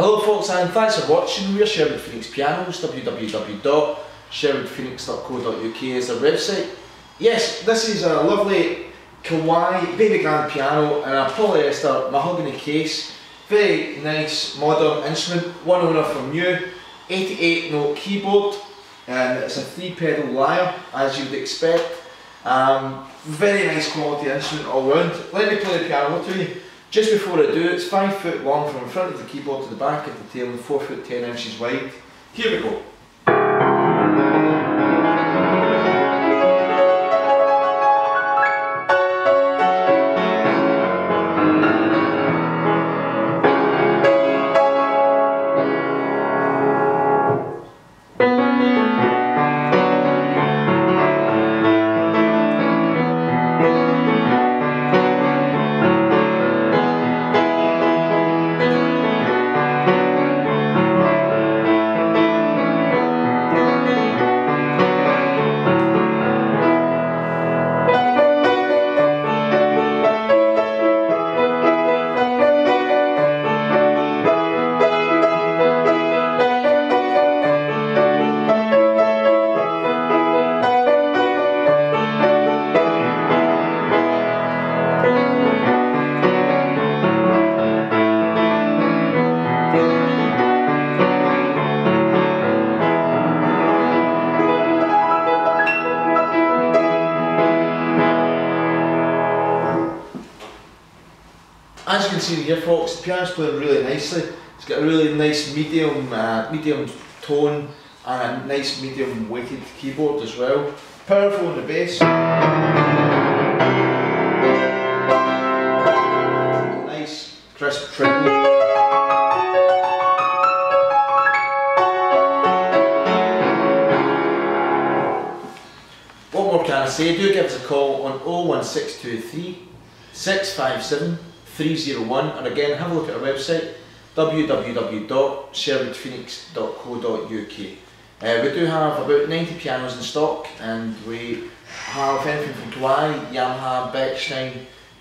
Hello folks, and thanks for watching. We're Sherwood Phoenix Pianos. www.sherwoodphoenix.co.uk is our website. Yes, this is a lovely Kawai baby grand piano in a polyester mahogany case. Very nice modern instrument, one owner from new, 88 note keyboard, and it's a 3-pedal lyre as you would expect. Very nice quality instrument all round. Let me play the piano to you. Just before I do, it's 5 foot long from the front of the keyboard to the back of the tail and 4 foot 10 inches wide. Here we go. As you can see here folks, the piano's playing really nicely. It's got a really nice medium tone and a nice medium weighted keyboard as well. Powerful on the bass. Nice crisp treble. What more can I say? Do give us a call on 01623 657 301, and again have a look at our website www.sherwoodphoenix.co.uk. We do have about 90 pianos in stock, and we have anything from Kawai, Yamaha, Bechstein,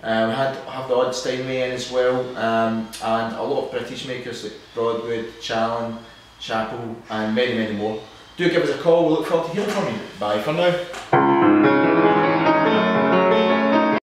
we have the odd Steinway in as well, and a lot of British makers like Broadwood, Challen, Chappell and many more. Do give us a call, we look forward to hearing from you. Bye for now.